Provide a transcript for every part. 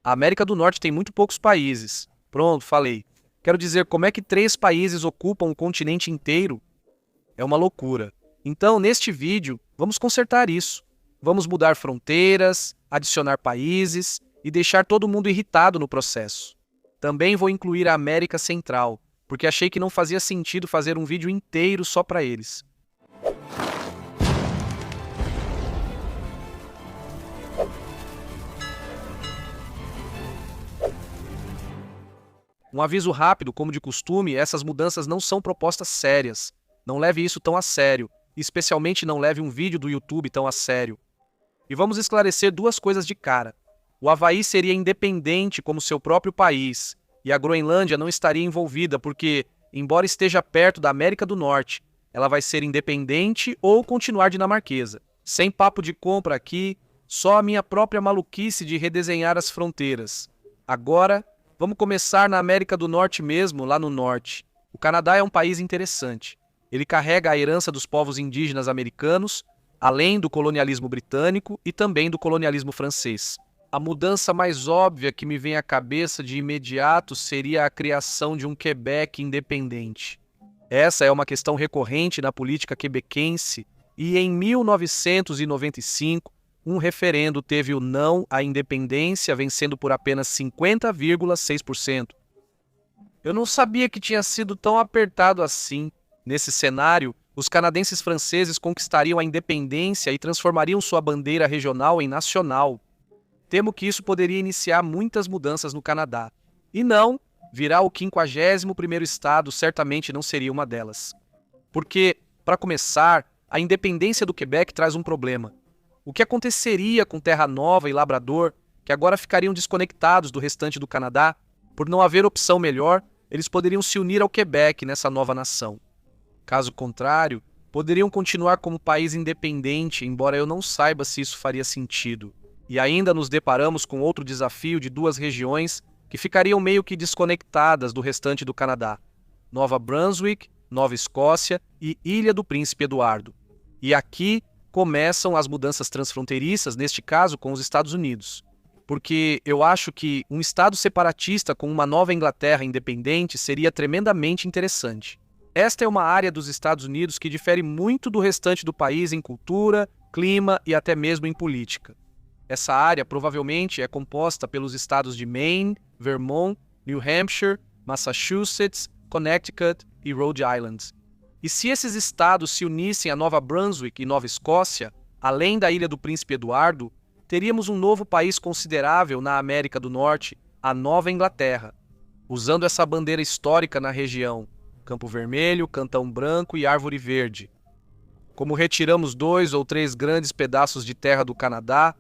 A América do Norte tem muito poucos países. Pronto, falei. Quero dizer, como é que 3 países ocupam um continente inteiro? É uma loucura. Então, neste vídeo, vamos consertar isso. Vamos mudar fronteiras, adicionar países e deixar todo mundo irritado no processo. Também vou incluir a América Central, porque achei que não fazia sentido fazer um vídeo inteiro só para eles. Um aviso rápido, como de costume, essas mudanças não são propostas sérias. Não leve isso tão a sério, e especialmente não leve um vídeo do YouTube tão a sério. E vamos esclarecer 2 coisas de cara. O Havaí seria independente como seu próprio país, e a Groenlândia não estaria envolvida porque, embora esteja perto da América do Norte, ela vai ser independente ou continuar dinamarquesa. Sem papo de compra aqui, só a minha própria maluquice de redesenhar as fronteiras. Agora, vamos começar na América do Norte mesmo, lá no norte. O Canadá é um país interessante. Ele carrega a herança dos povos indígenas americanos, além do colonialismo britânico e também do colonialismo francês. A mudança mais óbvia que me vem à cabeça de imediato seria a criação de um Quebec independente. Essa é uma questão recorrente na política quebequense e em 1995, um referendo teve o não à independência, vencendo por apenas 50,6%. Eu não sabia que tinha sido tão apertado assim. Nesse cenário, os canadenses franceses conquistariam a independência e transformariam sua bandeira regional em nacional. Temo que isso poderia iniciar muitas mudanças no Canadá. E não, virar o 51º estado certamente não seria uma delas. Porque, para começar, a independência do Quebec traz um problema. O que aconteceria com Terra Nova e Labrador, que agora ficariam desconectados do restante do Canadá? Por não haver opção melhor, eles poderiam se unir ao Quebec nessa nova nação. Caso contrário, poderiam continuar como país independente, embora eu não saiba se isso faria sentido. E ainda nos deparamos com outro desafio de 2 regiões que ficariam meio que desconectadas do restante do Canadá: Nova Brunswick, Nova Escócia e Ilha do Príncipe Eduardo. E aqui começam as mudanças transfronteiriças, neste caso com os Estados Unidos. Porque eu acho que um estado separatista com uma Nova Inglaterra independente seria tremendamente interessante. Esta é uma área dos Estados Unidos que difere muito do restante do país em cultura, clima e até mesmo em política. Essa área provavelmente é composta pelos estados de Maine, Vermont, New Hampshire, Massachusetts, Connecticut e Rhode Island. E se esses estados se unissem a Nova Brunswick e Nova Escócia, além da Ilha do Príncipe Eduardo, teríamos um novo país considerável na América do Norte, a Nova Inglaterra, usando essa bandeira histórica na região: Campo Vermelho, Cantão Branco e Árvore Verde. Como retiramos 2 ou 3 grandes pedaços de terra do Canadá,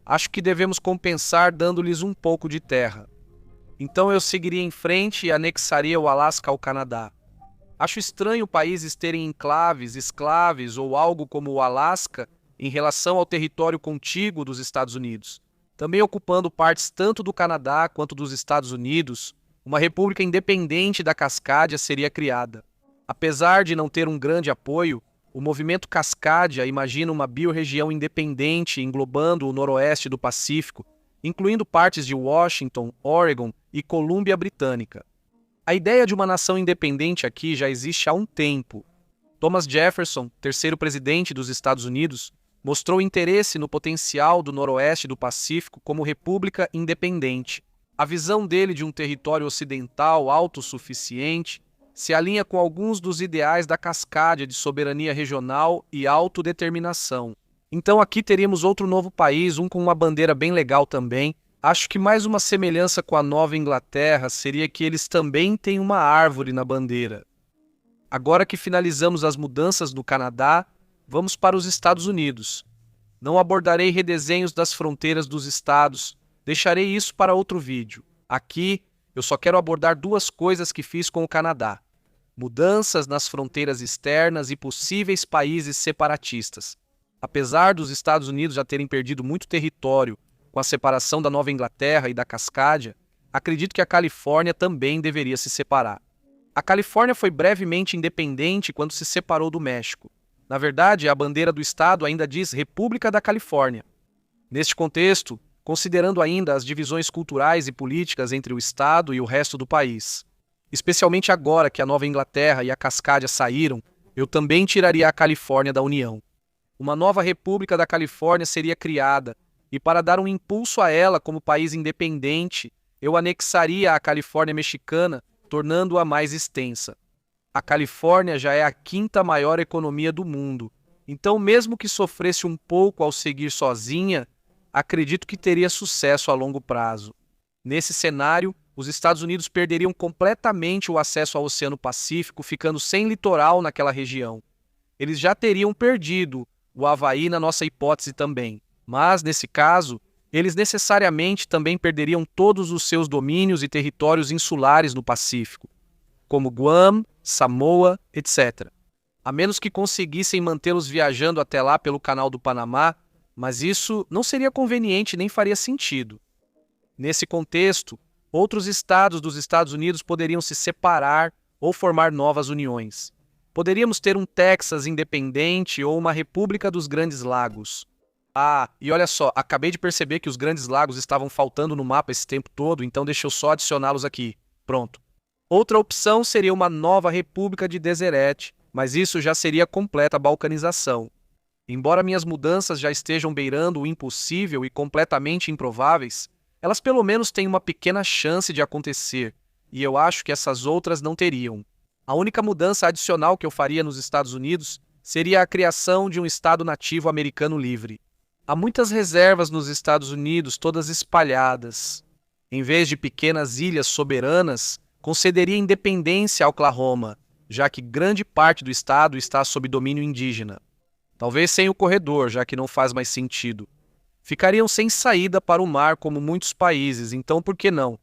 acho que devemos compensar dando-lhes um pouco de terra. Então eu seguiria em frente e anexaria o Alasca ao Canadá. Acho estranho países terem enclaves, esclaves ou algo como o Alasca em relação ao território contíguo dos Estados Unidos. Também ocupando partes tanto do Canadá quanto dos Estados Unidos, uma república independente da Cascádia seria criada. Apesar de não ter um grande apoio, o movimento Cascádia imagina uma biorregião independente englobando o noroeste do Pacífico, incluindo partes de Washington, Oregon e Colômbia Britânica. A ideia de uma nação independente aqui já existe há um tempo. Thomas Jefferson, 3º presidente dos Estados Unidos, mostrou interesse no potencial do noroeste do Pacífico como república independente. A visão dele de um território ocidental autossuficiente se alinha com alguns dos ideais da Cascádia de soberania regional e autodeterminação. Então aqui teríamos outro novo país, um com uma bandeira bem legal também. Acho que mais uma semelhança com a Nova Inglaterra seria que eles também têm uma árvore na bandeira. Agora que finalizamos as mudanças no Canadá, vamos para os Estados Unidos. Não abordarei redesenhos das fronteiras dos estados, deixarei isso para outro vídeo. Aqui, eu só quero abordar 2 coisas que fiz com o Canadá: mudanças nas fronteiras externas e possíveis países separatistas. Apesar dos Estados Unidos já terem perdido muito território com a separação da Nova Inglaterra e da Cascádia, acredito que a Califórnia também deveria se separar. A Califórnia foi brevemente independente quando se separou do México. Na verdade, a bandeira do estado ainda diz República da Califórnia. Neste contexto, considerando ainda as divisões culturais e políticas entre o Estado e o resto do país. Especialmente agora que a Nova Inglaterra e a Cascádia saíram, eu também tiraria a Califórnia da União. Uma nova República da Califórnia seria criada, e para dar um impulso a ela como país independente, eu anexaria a Califórnia mexicana, tornando-a mais extensa. A Califórnia já é a quinta maior economia do mundo, então mesmo que sofresse um pouco ao seguir sozinha, acredito que teria sucesso a longo prazo. Nesse cenário, os Estados Unidos perderiam completamente o acesso ao Oceano Pacífico, ficando sem litoral naquela região. Eles já teriam perdido o Havaí na nossa hipótese também, mas, nesse caso, eles necessariamente também perderiam todos os seus domínios e territórios insulares no Pacífico, como Guam, Samoa, etc. A menos que conseguissem mantê-los viajando até lá pelo Canal do Panamá, mas isso não seria conveniente nem faria sentido. Nesse contexto, outros estados dos Estados Unidos poderiam se separar ou formar novas uniões. Poderíamos ter um Texas independente ou uma República dos Grandes Lagos. Ah, e olha só, acabei de perceber que os Grandes Lagos estavam faltando no mapa esse tempo todo, então deixa eu só adicioná-los aqui. Pronto. Outra opção seria uma nova República de Deseret, mas isso já seria completa balcanização. Embora minhas mudanças já estejam beirando o impossível e completamente improváveis, elas pelo menos têm uma pequena chance de acontecer, e eu acho que essas outras não teriam. A única mudança adicional que eu faria nos Estados Unidos seria a criação de um Estado nativo americano livre. Há muitas reservas nos Estados Unidos, todas espalhadas. Em vez de pequenas ilhas soberanas, concederia independência a Oklahoma, já que grande parte do estado está sob domínio indígena. Talvez sem o corredor, já que não faz mais sentido. Ficariam sem saída para o mar como muitos países, então por que não?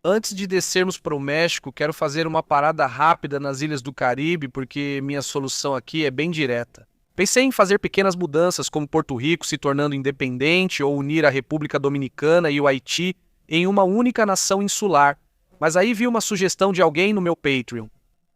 Antes de descermos para o México, quero fazer uma parada rápida nas ilhas do Caribe, porque minha solução aqui é bem direta. Pensei em fazer pequenas mudanças, como Porto Rico se tornando independente ou unir a República Dominicana e o Haiti em uma única nação insular, mas aí vi uma sugestão de alguém no meu Patreon.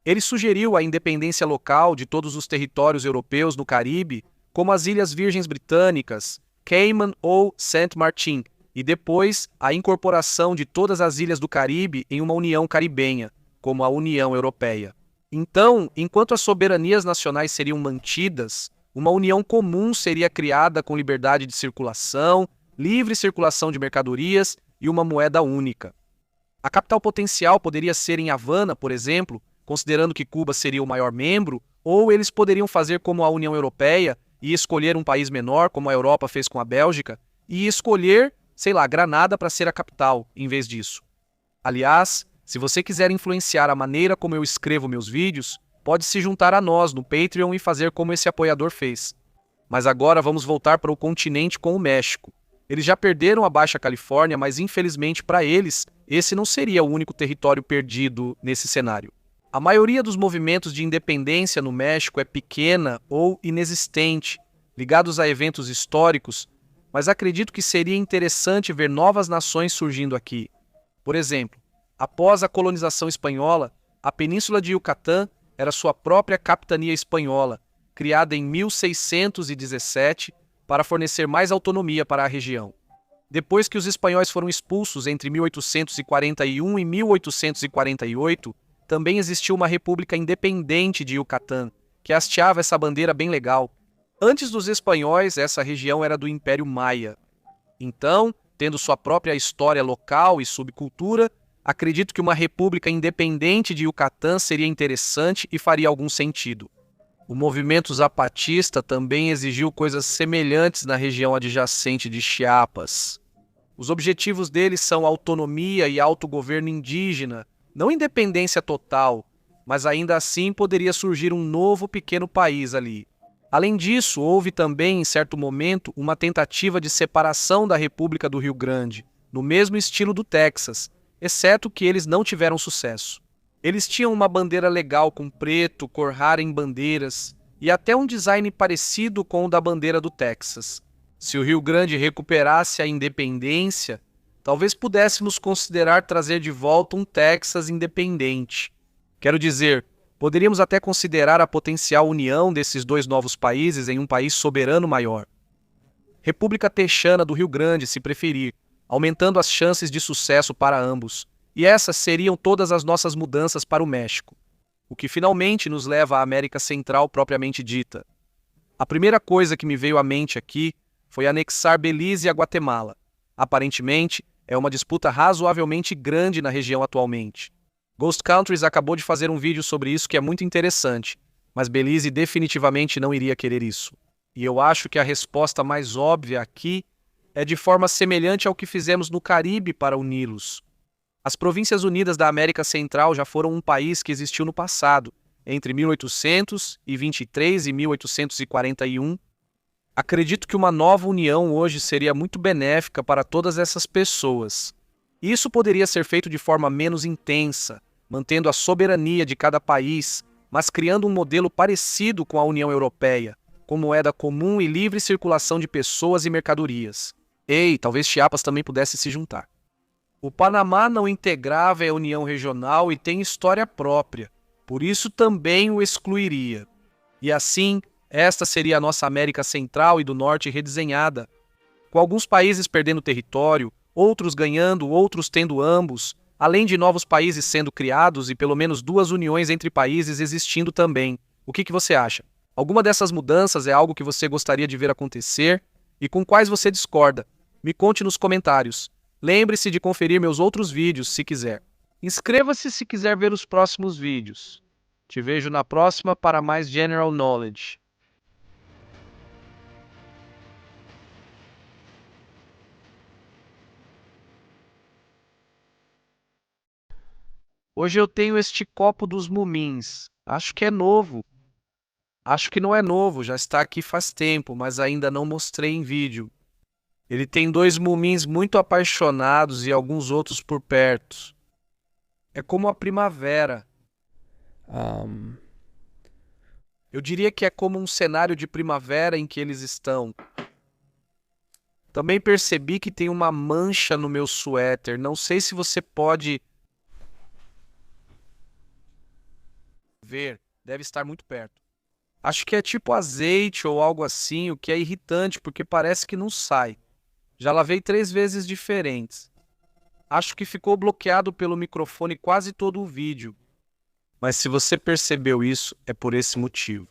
Ele sugeriu a independência local de todos os territórios europeus no Caribe, como as Ilhas Virgens Britânicas, Cayman ou Saint Martin, e depois a incorporação de todas as ilhas do Caribe em uma União Caribenha, como a União Europeia. Então, enquanto as soberanias nacionais seriam mantidas, uma união comum seria criada com liberdade de circulação, livre circulação de mercadorias e uma moeda única. A capital potencial poderia ser em Havana, por exemplo, considerando que Cuba seria o maior membro, ou eles poderiam fazer como a União Europeia e escolher um país menor, como a Europa fez com a Bélgica, e escolher, sei lá, Granada para ser a capital, em vez disso. Aliás, se você quiser influenciar a maneira como eu escrevo meus vídeos, pode se juntar a nós no Patreon e fazer como esse apoiador fez. Mas agora vamos voltar para o continente com o México. Eles já perderam a Baixa Califórnia, mas infelizmente para eles, esse não seria o único território perdido nesse cenário. A maioria dos movimentos de independência no México é pequena ou inexistente, ligados a eventos históricos, mas acredito que seria interessante ver novas nações surgindo aqui. Por exemplo, após a colonização espanhola, a Península de Yucatán era sua própria capitania espanhola, criada em 1617 para fornecer mais autonomia para a região. Depois que os espanhóis foram expulsos entre 1841 e 1848, também existiu uma república independente de Yucatán, que hasteava essa bandeira bem legal. Antes dos espanhóis, essa região era do Império Maia. Então, tendo sua própria história local e subcultura, acredito que uma república independente de Yucatán seria interessante e faria algum sentido. O movimento zapatista também exigiu coisas semelhantes na região adjacente de Chiapas. Os objetivos deles são autonomia e autogoverno indígena, não independência total, mas ainda assim poderia surgir um novo pequeno país ali. Além disso, houve também, em certo momento, uma tentativa de separação da República do Rio Grande, no mesmo estilo do Texas, exceto que eles não tiveram sucesso. Eles tinham uma bandeira legal com preto, cor rara em bandeiras, e até um design parecido com o da bandeira do Texas. Se o Rio Grande recuperasse a independência, talvez pudéssemos considerar trazer de volta um Texas independente. Quero dizer, poderíamos até considerar a potencial união desses dois novos países em um país soberano maior. República Texana do Rio Grande, se preferir, aumentando as chances de sucesso para ambos. E essas seriam todas as nossas mudanças para o México, o que finalmente nos leva à América Central propriamente dita. A primeira coisa que me veio à mente aqui foi anexar Belize a Guatemala. Aparentemente, é uma disputa razoavelmente grande na região atualmente. Ghost Countries acabou de fazer um vídeo sobre isso que é muito interessante, mas Belize definitivamente não iria querer isso. E eu acho que a resposta mais óbvia aqui é de forma semelhante ao que fizemos no Caribe para uni-los. As Províncias Unidas da América Central já foram um país que existiu no passado, entre 1823 e 1841. Acredito que uma nova união hoje seria muito benéfica para todas essas pessoas. Isso poderia ser feito de forma menos intensa, mantendo a soberania de cada país, mas criando um modelo parecido com a União Europeia, com moeda comum e livre circulação de pessoas e mercadorias. Talvez Chiapas também pudesse se juntar. O Panamá não integrava a União Regional e tem história própria, por isso também o excluiria. E assim, esta seria a nossa América Central e do Norte redesenhada, com alguns países perdendo território, outros ganhando, outros tendo ambos, além de novos países sendo criados e pelo menos duas uniões entre países existindo também. O que você acha? Alguma dessas mudanças é algo que você gostaria de ver acontecer? E com quais você discorda? Me conte nos comentários. Lembre-se de conferir meus outros vídeos se quiser. Inscreva-se se quiser ver os próximos vídeos. Te vejo na próxima para mais General Knowledge. Hoje eu tenho este copo dos Mumins. Acho que é novo. Acho que não é novo, já está aqui faz tempo, mas ainda não mostrei em vídeo. Ele tem dois Mumins muito apaixonados e alguns outros por perto. É como a primavera. Eu diria que é como um cenário de primavera em que eles estão. Também percebi que tem uma mancha no meu suéter. Não sei se você pode ver. Deve estar muito perto. Acho que é tipo azeite ou algo assim, o que é irritante porque parece que não sai. Já lavei 3 vezes diferentes. Acho que ficou bloqueado pelo microfone quase todo o vídeo. Mas se você percebeu isso, é por esse motivo.